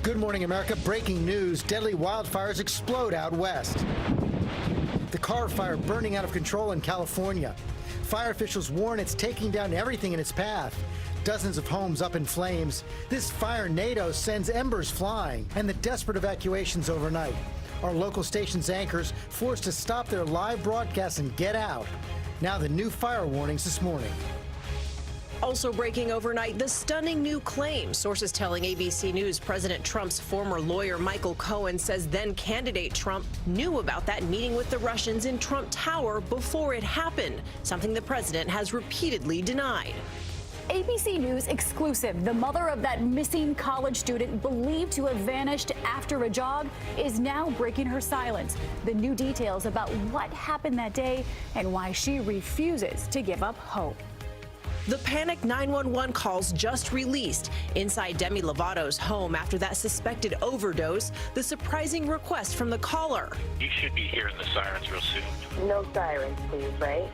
Good morning, America. Breaking news. Deadly wildfires explode out west. The Carr fire burning out of control in California. Fire officials warn it's taking down everything in its path. Dozens of homes up in flames. This fire NATO sends embers flying, and the desperate evacuations overnight. Our local station's anchors forced to stop their live broadcast and get out. Now the new fire warnings this morning. Also breaking overnight, the stunning new claim. Sources telling ABC News President Trump's former lawyer Michael Cohen says then candidate Trump knew about that meeting with the Russians in Trump Tower before it happened, something the president has repeatedly denied. ABC News exclusive. The mother of that missing college student believed to have vanished after a jog is now breaking her silence. The new details about what happened that day and why she refuses to give up hope. The panic 911 calls just released inside Demi Lovato's home after that suspected overdose. The surprising request from the caller. You should be hearing the sirens real soon. No sirens, please, right?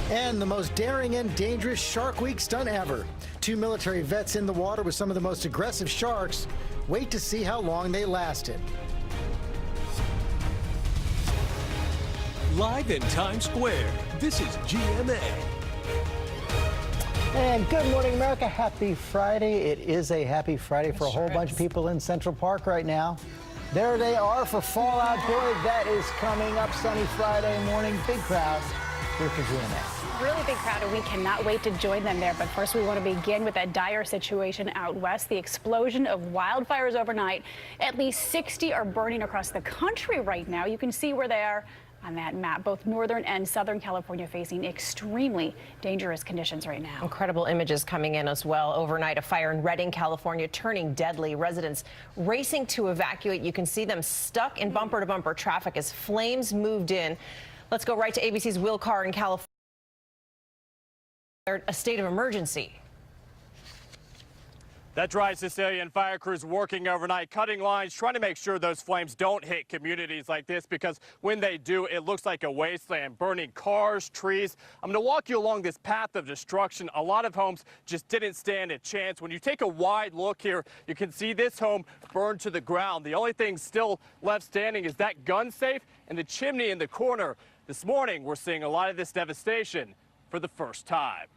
And the most daring and dangerous Shark Week stunt ever. 2 military vets in the water with some of the most aggressive sharks. Wait to see how long they lasted. Live in Times Square, this is GMA. And good morning, America. Happy Friday. It is a happy Friday for a whole bunch of people in Central Park right now. There they are for Fallout Boy. That is coming up sunny Friday morning. Big crowd here for GMA. Really big crowd, and we cannot wait to join them there. But first, we want to begin with that dire situation out west. The explosion of wildfires overnight. At least 60 are burning across the country right now. You can see where they are on that map. Both northern and southern California facing extremely dangerous conditions right now. Incredible images coming in as well. Overnight, a fire in Redding, California, turning deadly. Residents racing to evacuate. You can see them stuck in bumper-to-bumper traffic as flames moved in. Let's go right to ABC's Will Carr in California. A state of emergency. That's right, Cecilia, and fire crews working overnight, cutting lines, trying to make sure those flames don't hit communities like this, because when they do, it looks like a wasteland, burning cars, trees. I'm going to walk you along this path of destruction. A lot of homes just didn't stand a chance. When you take a wide look here, you can see this home burned to the ground. The only thing still left standing is that gun safe and the chimney in the corner. This morning, we're seeing a lot of this devastation for the first time.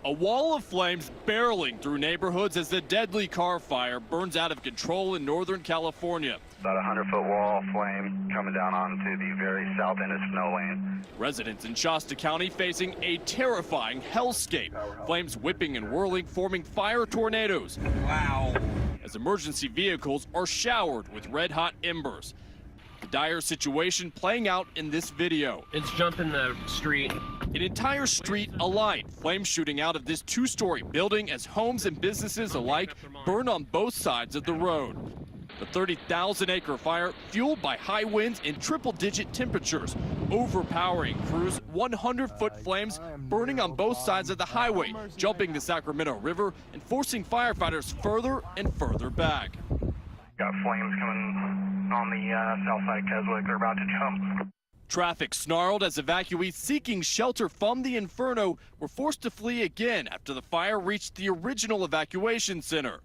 A wall of flames barreling through neighborhoods as the deadly Carr fire burns out of control in Northern California. About a 100-foot wall of flame coming down onto the very south end of Snow Lane. Residents in Shasta County facing a terrifying hellscape. Flames whipping and whirling, forming fire tornadoes. Wow. As emergency vehicles are showered with red-hot embers. The dire situation playing out in this video. It's jumping the street. An entire street alight, flames shooting out of this 2-story building as homes and businesses alike burn on both sides of the road. The 30,000-acre fire fueled by high winds and triple-digit temperatures, overpowering crews. 100-foot flames burning on both sides of the highway, jumping the Sacramento River and forcing firefighters further and further back. Got flames coming on the south side Keswick. They're about to jump. Traffic snarled as evacuees seeking shelter from the inferno were forced to flee again after the fire reached the original evacuation center.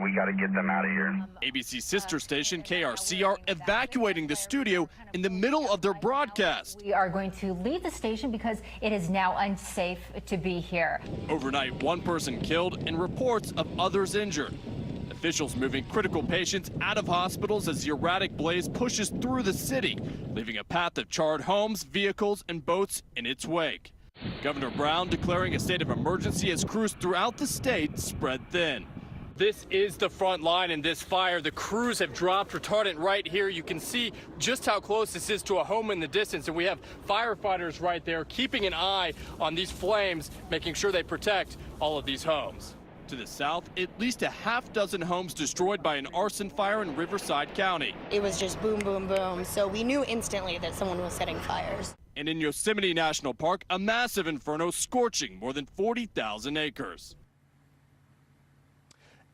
We got to get them out of here. ABC's sister station, KRC, are evacuating the studio in the middle of their broadcast. We are going to leave the station because it is now unsafe to be here. Overnight, one person killed and reports of others injured. Officials moving critical patients out of hospitals as the erratic blaze pushes through the city, leaving a path of charred homes, vehicles, and boats in its wake. Governor Brown declaring a state of emergency as crews throughout the state spread thin. This is the front line in this fire. The crews have dropped retardant right here. You can see just how close this is to a home in the distance, and we have firefighters right there keeping an eye on these flames, making sure they protect all of these homes. To the south, at least a half-dozen homes destroyed by an arson fire in Riverside County. It was just boom, boom, boom. So we knew instantly that someone was setting fires. And in Yosemite National Park, a massive inferno scorching more than 40,000 acres.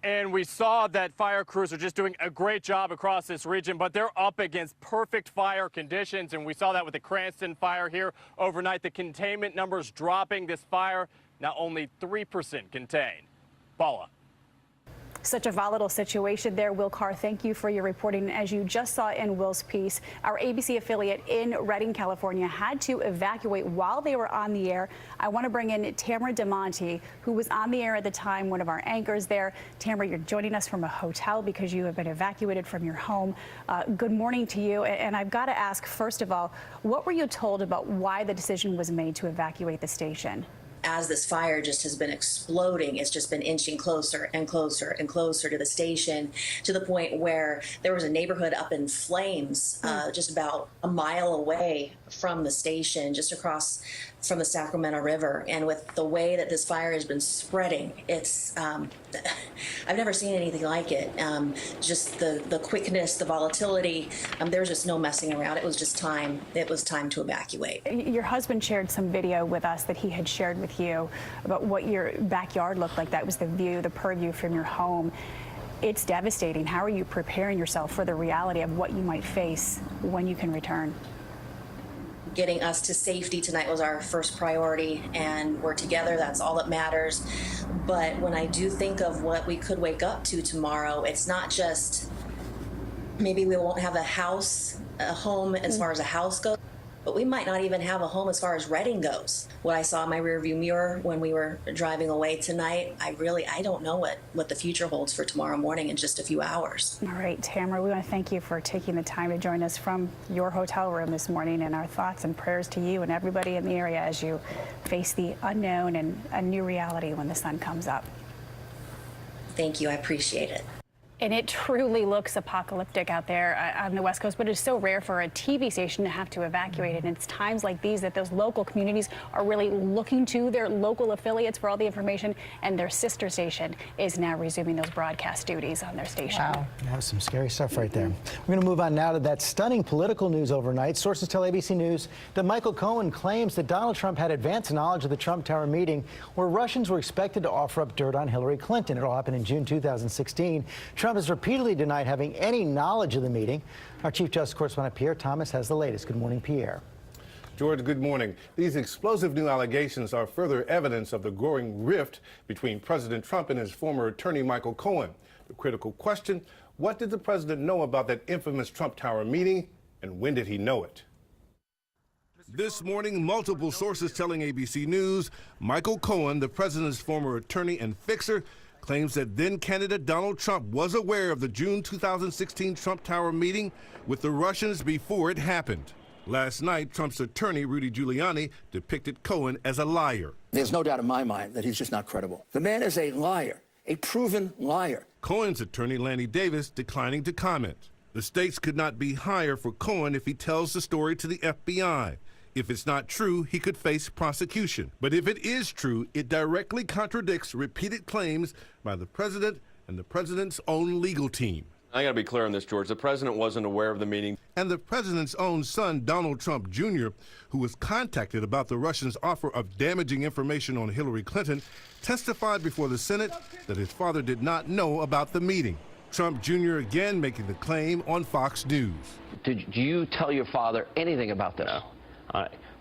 And we saw that fire crews are just doing a great job across this region, but they're up against perfect fire conditions. And we saw that with the Cranston fire here overnight. The containment numbers dropping. This fire now only 3% contained. Paula. Such a volatile situation there. Will Carr, thank you for your reporting. As you just saw in Will's piece, our ABC affiliate in Redding, California, had to evacuate while they were on the air. I want to bring in Tamara DeMonte, who was on the air at the time, one of our anchors there. Tamara, you're joining us from a hotel because you have been evacuated from your home. Good morning to you. And I've got to ask, first of all, what were you told about why the decision was made to evacuate the station? As this fire just has been exploding, it's just been inching closer and closer and closer to the station, to the point where there was a neighborhood up in flames just about a mile away from the station, just across from the Sacramento River. And with the way that this fire has been spreading, it's I've never seen anything like it. Just the quickness, the volatility, there's just no messing around. It was just time. It was time to evacuate. Your husband shared some video with us that he had shared with you about what your backyard looked like. That was the view, the purview from your home. It's devastating. How are you preparing yourself for the reality of what you might face when you can return? Getting us to safety tonight was our first priority, and we're together. That's all that matters. But when I do think of what we could wake up to tomorrow, it's not just maybe we won't have a home as far as a house goes, but we might not even have a home as far as Redding goes. What I saw in my rearview mirror when we were driving away tonight, I don't know what the future holds for tomorrow morning in just a few hours. All right, Tamara, we want to thank you for taking the time to join us from your hotel room this morning, and our thoughts and prayers to you and everybody in the area as you face the unknown and a new reality when the sun comes up. Thank you, I appreciate it. And it truly looks apocalyptic out there on the West Coast, but it's so rare for a TV station to have to evacuate it. And it's times like these that those local communities are really looking to their local affiliates for all the information, and their sister station is now resuming those broadcast duties on their station. Wow, that was some scary stuff right there. We're going to move on now to that stunning political news overnight. Sources tell ABC News that Michael Cohen claims that Donald Trump had advance knowledge of the Trump Tower meeting where Russians were expected to offer up dirt on Hillary Clinton. It all happened in June 2016. Trump has repeatedly denied having any knowledge of the meeting. Our Chief Justice correspondent Pierre Thomas has the latest. Good morning, Pierre. George, good morning. These explosive new allegations are further evidence of the growing rift between President Trump and his former attorney, Michael Cohen. The critical question, what did the president know about that infamous Trump Tower meeting, and when did he know it? This morning, multiple sources telling ABC News, Michael Cohen, the president's former attorney and fixer, claims that then-candidate Donald Trump was aware of the June 2016 Trump Tower meeting with the Russians before it happened. Last night, Trump's attorney, Rudy Giuliani, depicted Cohen as a liar. There's no doubt in my mind that he's just not credible. The man is a liar, a proven liar. Cohen's attorney, Lanny Davis, declining to comment. The stakes could not be higher for Cohen if he tells the story to the FBI. If it's not true, he could face prosecution. But if it is true, it directly contradicts repeated claims by the president and the president's own legal team. I got to be clear on this, George. The president wasn't aware of the meeting. And the president's own son, Donald Trump Jr., who was contacted about the Russians' offer of damaging information on Hillary Clinton, testified before the Senate that his father did not know about the meeting. Trump Jr. again making the claim on Fox News. Did you tell your father anything about this? No.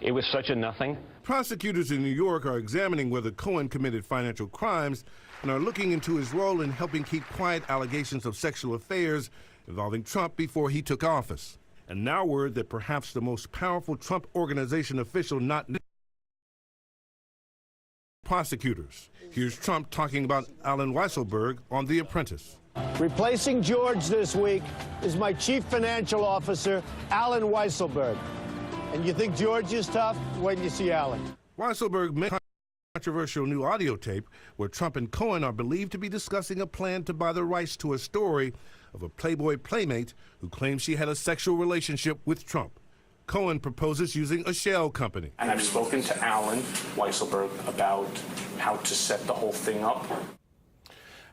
It was such a nothing. Prosecutors in New York are examining whether Cohen committed financial crimes and are looking into his role in helping keep quiet allegations of sexual affairs involving Trump before he took office. And now word that perhaps the most powerful Trump organization official not prosecutors. Here's Trump talking about Alan Weisselberg on The Apprentice. Replacing George this week is my chief financial officer, Alan Weisselberg. And you think George is tough? Wait till you see Alan. Weisselberg made a controversial new audio tape where Trump and Cohen are believed to be discussing a plan to buy the rights to a story of a Playboy playmate who claims she had a sexual relationship with Trump. Cohen proposes using a shell company. And I've spoken to Alan Weisselberg about how to set the whole thing up.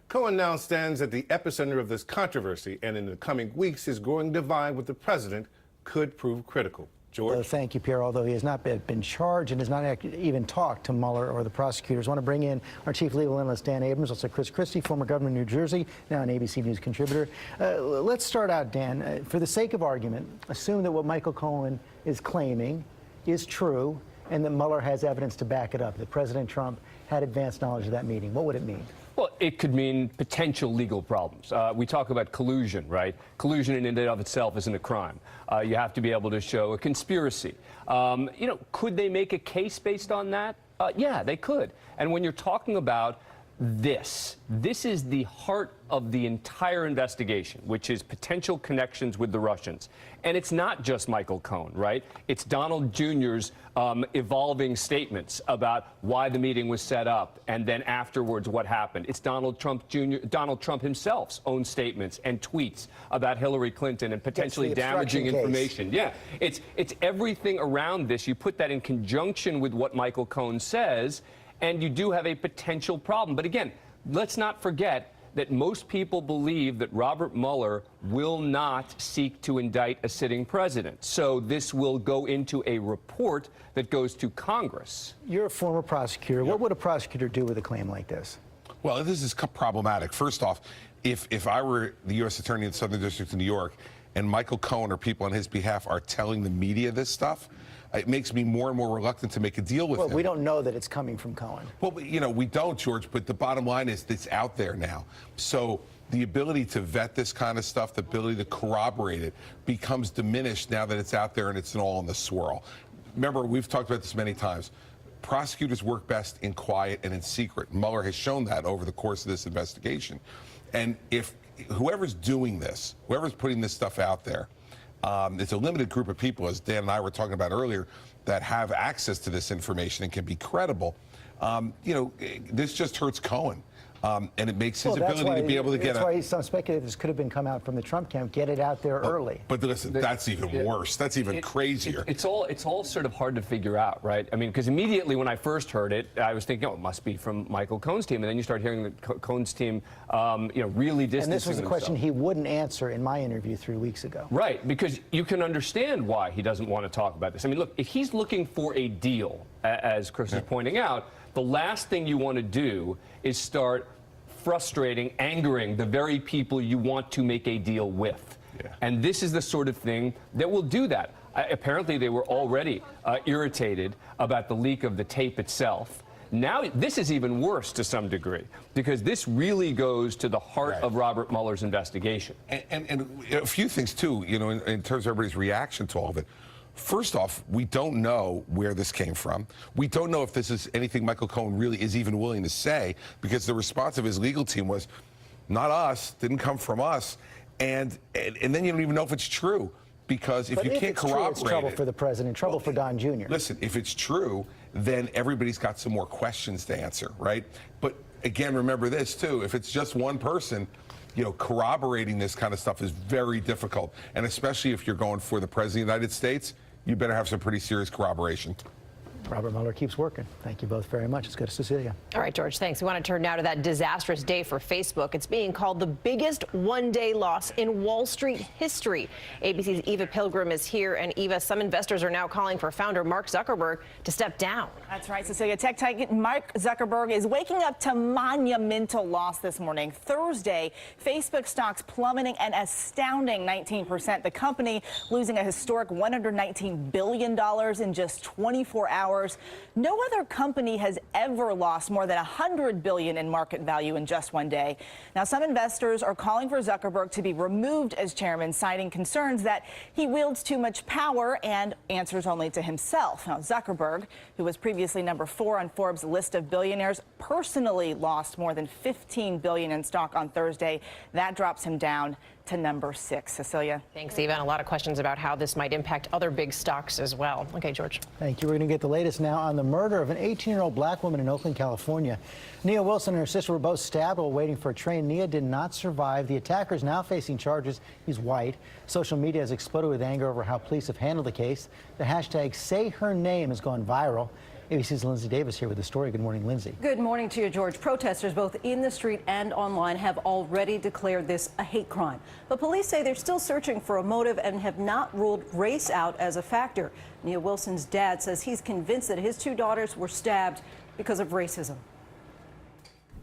Cohen now stands at the epicenter of this controversy, and in the coming weeks, his growing divide with the president could prove critical. George? Thank you, Pierre. Although he has not been charged and has not even talked to Mueller or the prosecutors. I want to bring in our chief legal analyst, Dan Abrams, also Chris Christie, former governor of New Jersey, now an ABC News contributor. Let's start out, Dan. For the sake of argument, assume that what Michael Cohen is claiming is true and that Mueller has evidence to back it up, that President Trump had advance knowledge of that meeting. What would it mean? Well, it could mean potential legal problems. We talk about collusion, right? Collusion in and of itself isn't a crime. You have to be able to show a conspiracy. Could they make a case based on that? Yeah, they could. And when you're talking about this is the heart of the entire investigation, which is potential connections with the Russians. And it's not just Michael Cohen, right? It's Donald Jr.'s evolving statements about why the meeting was set up and then afterwards what happened. It's Donald Trump himself's own statements and tweets about Hillary Clinton and potentially damaging information. Yeah, it's everything around this. You put that in conjunction with what Michael Cohen says, and you do have a potential problem. But again, let's not forget that most people believe that Robert Mueller will not seek to indict a sitting president. So this will go into a report that goes to Congress. You're a former prosecutor. What would a prosecutor do with a claim like this? Well, this is problematic. First off, if I were the U.S. Attorney in the Southern District of New York and Michael Cohen or people on his behalf are telling the media this stuff, it makes me more and more reluctant to make a deal with him. Well, we don't know that it's coming from Cohen. Well, we don't, George, but the bottom line is it's out there now. So the ability to vet this kind of stuff, the ability to corroborate it, becomes diminished now that it's out there and it's all in the swirl. Remember, we've talked about this many times. Prosecutors work best in quiet and in secret. Mueller has shown that over the course of this investigation. And if whoever's doing this, whoever's putting this stuff out there, it's a limited group of people, as Dan and I were talking about earlier, that have access to this information and can be credible. This just hurts Cohen. And it makes his ability to be able to get That's why some speculate this could have been come out from the Trump camp, get it out there early. But listen, that's even worse. That's even crazier. It's all sort of hard to figure out, right? I mean, because immediately when I first heard it, I was thinking, oh, it must be from Michael Cohen's team. And then you start hearing the Cohen's team, really distancing And this was a question themselves. he wouldn't answer in my interview 3 weeks ago. Right, because you can understand why he doesn't want to talk about this. I mean, look, if he's looking for a deal, as Chris is pointing out, the last thing you want to do is start frustrating, angering the very people you want to make a deal with. Yeah. And this is the sort of thing that will do that. Apparently, they were already irritated about the leak of the tape itself. Now, this is even worse to some degree, because this really goes to the heart of Robert Mueller's investigation. And a few things, too, in terms of everybody's reaction to all of it. First off, we don't know where this came from. We don't know if this is anything Michael Cohen really is even willing to say, because the response of his legal team was, not us, didn't come from us. And then you don't even know if it's true, because if you can't corroborate it's trouble for the president, trouble for Don Jr. Listen, if it's true, then everybody's got some more questions to answer, right? But again, remember this, too. If it's just one person, corroborating this kind of stuff is very difficult. And especially if you're going for the president of the United States, you better have some pretty serious corroboration. Robert Mueller keeps working. Thank you both very much. It's good to see you. All right, George, thanks. We want to turn now to that disastrous day for Facebook. It's being called the biggest one-day loss in Wall Street history. ABC's Eva Pilgrim is here. And Eva, some investors are now calling for founder Mark Zuckerberg to step down. That's right, Cecilia. Tech titan Mark Zuckerberg is waking up to monumental loss this morning. Thursday, Facebook stocks plummeting an astounding 19%. The company losing a historic $119 billion in just 24 hours. No other company has ever lost more than $100 billion in market value in just one day. Now, some investors are calling for Zuckerberg to be removed as chairman, citing concerns that he wields too much power and answers only to himself. Now, Zuckerberg, who was previously number 4 on Forbes' list of billionaires, personally lost more than $15 billion in stock on Thursday. That drops him down to number 6. Cecilia. Thanks, Eva. And a lot of questions about how this might impact other big stocks as well. Okay, George. Thank you. We're going to get the latest now on the murder of an 18-year-old black woman in Oakland, California. Nia Wilson and her sister were both stabbed while waiting for a train. Nia did not survive. The attacker is now facing charges. He's white. Social media has exploded with anger over how police have handled the case. The hashtag #SayHerName has gone viral. ABC's Lindsay Davis here with the story. Good morning, Lindsay. Good morning to you, George. Protesters both in the street and online have already declared this a hate crime. But police say they're still searching for a motive and have not ruled race out as a factor. Nia Wilson's dad says he's convinced that his 2 daughters were stabbed because of racism.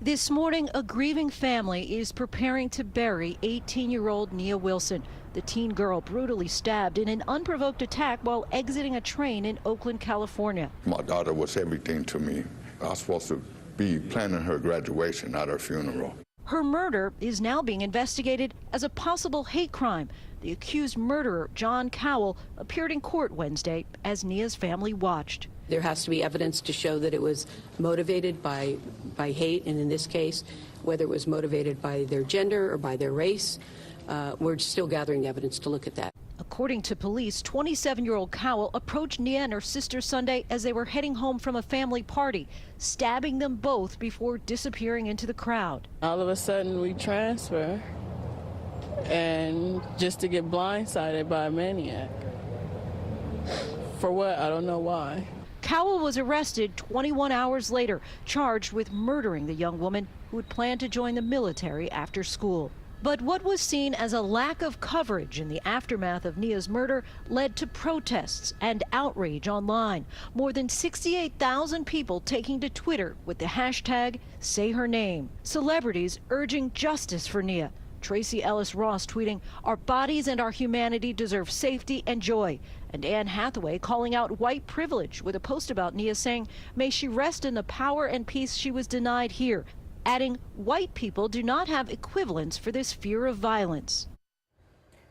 This morning, a grieving family is preparing to bury 18-year-old Nia Wilson. The teen girl brutally stabbed in an unprovoked attack while exiting a train in Oakland, California. My daughter was everything to me. I was supposed to be planning her graduation, not her funeral. Her murder is now being investigated as a possible hate crime. The accused murderer, John Cowell, appeared in court Wednesday as Nia's family watched. There has to be evidence to show that it was motivated by hate, and in this case, whether it was motivated by their gender or by their race. We're still gathering evidence to look at that. According to police, 27-year-old Cowell approached Nia and her sister Sunday as they were heading home from a family party, stabbing them both before disappearing into the crowd. All of a sudden, we transfer, and just to get blindsided by a maniac. For what? I don't know why. Cowell was arrested 21 hours later, charged with murdering the young woman who had planned to join the military after school. But what was seen as a lack of coverage in the aftermath of Nia's murder led to protests and outrage online. More than 68,000 people taking to Twitter with the hashtag #SayHerName. Celebrities urging justice for Nia. Tracy Ellis Ross tweeting, "Our bodies and our humanity deserve safety and joy." And Anne Hathaway calling out white privilege with a post about Nia saying, "May she rest in the power and peace she was denied here," adding, "White people do not have equivalents for this fear of violence."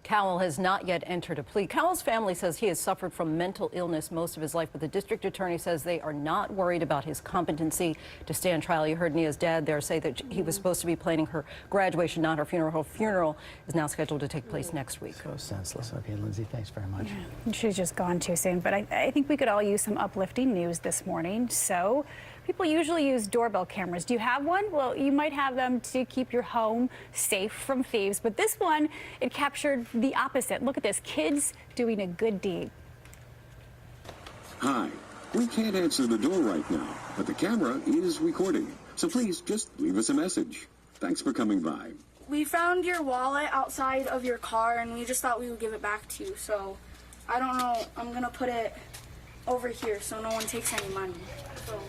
Cowell has not yet entered a plea. Cowell's family says he has suffered from mental illness most of his life, but the district attorney says they are not worried about his competency to stand trial. You heard Nia's dad there say that he was supposed to be planning her graduation, not her funeral. Her funeral is now scheduled to take place next week. So senseless. Okay, Lindsay, thanks very much. Yeah. She's just gone too soon, but I think we could all use some uplifting news this morning. So people usually use doorbell cameras. Do you have one? Well, you might have them to keep your home safe from thieves, but this one, it captured the opposite. Look at this, kids doing a good deed. Hi, we can't answer the door right now, but the camera is recording. So please just leave us a message. Thanks for coming by. We found your wallet outside of your car and we just thought we would give it back to you. So I don't know, I'm gonna put it over here so no one takes any money. So.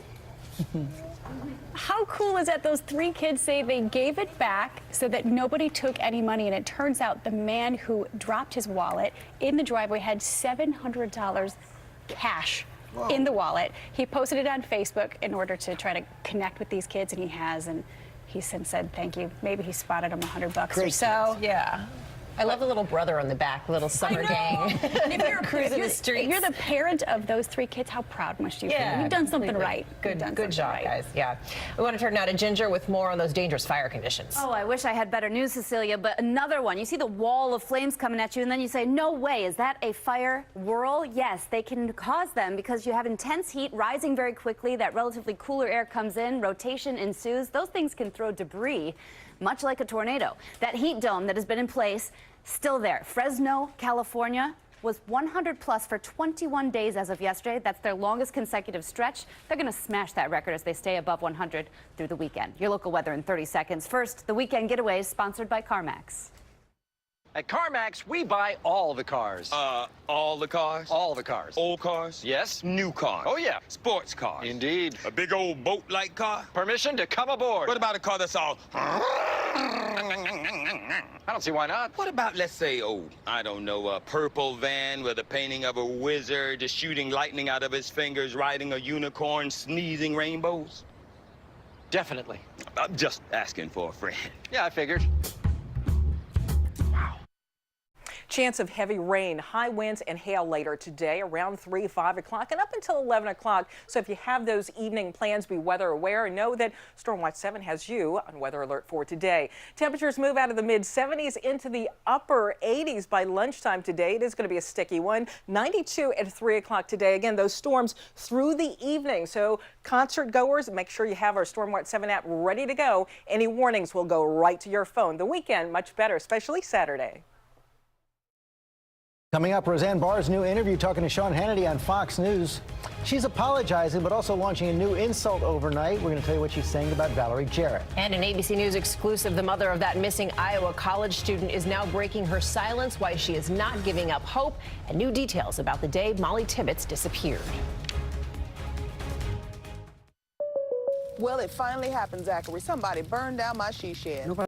How cool is that? Those 3 kids say they gave it back so that nobody took any money, and it turns out the man who dropped his wallet in the driveway had $700 cash in the wallet. He posted it on Facebook in order to try to connect with these kids, and he has, and he since said thank you. Maybe he spotted him $100 or so. Kids. Yeah. I love the little brother on the back, little summer gang. If you're cruising the streets. If you're the parent of those 3 kids, how proud must you feel? You've done something right. Good job, guys. Yeah. We want to turn now to Ginger with more on those dangerous fire conditions. Oh, I wish I had better news, Cecilia, but another one. You see the wall of flames coming at you, and then you say, no way, is that a fire whirl? Yes, they can cause them because you have intense heat rising very quickly. That relatively cooler air comes in, rotation ensues. Those things can throw debris, much like a tornado. That heat dome that has been in place, still there. Fresno, California, was 100 plus for 21 days as of yesterday. That's their longest consecutive stretch. They're going to smash that record as they stay above 100 through the weekend. Your local weather in 30 seconds. First, the weekend getaways sponsored by CarMax. At CarMax, we buy all the cars. All the cars? All the cars. Old cars? Yes. New cars? Oh, yeah. Sports cars? Indeed. A big old boat-like car? Permission to come aboard. What about a car that's all... I don't see why not. What about, let's say, I don't know, a purple van with a painting of a wizard just shooting lightning out of his fingers, riding a unicorn, sneezing rainbows? Definitely. I'm just asking for a friend. Yeah, I figured. Chance of heavy rain, high winds and hail later today around 3, 5 o'clock and up until 11 o'clock. So if you have those evening plans, be weather aware and know that Storm Watch 7 has you on weather alert for today. Temperatures move out of the mid 70s into the upper 80s by lunchtime today. It is going to be a sticky one. 92 at 3 o'clock today. Again, those storms through the evening. So concert goers, make sure you have our Storm Watch 7 app ready to go. Any warnings will go right to your phone. The weekend, much better, especially Saturday. Coming up, Roseanne Barr's new interview talking to Sean Hannity on Fox News. She's apologizing, but also launching a new insult overnight. We're going to tell you what she's saying about Valerie Jarrett. And an ABC News exclusive, the mother of that missing Iowa college student is now breaking her silence, why she is not giving up hope, and new details about the day Molly Tibbetts disappeared. Well, it finally happened, Zachary. Somebody burned down my she shed.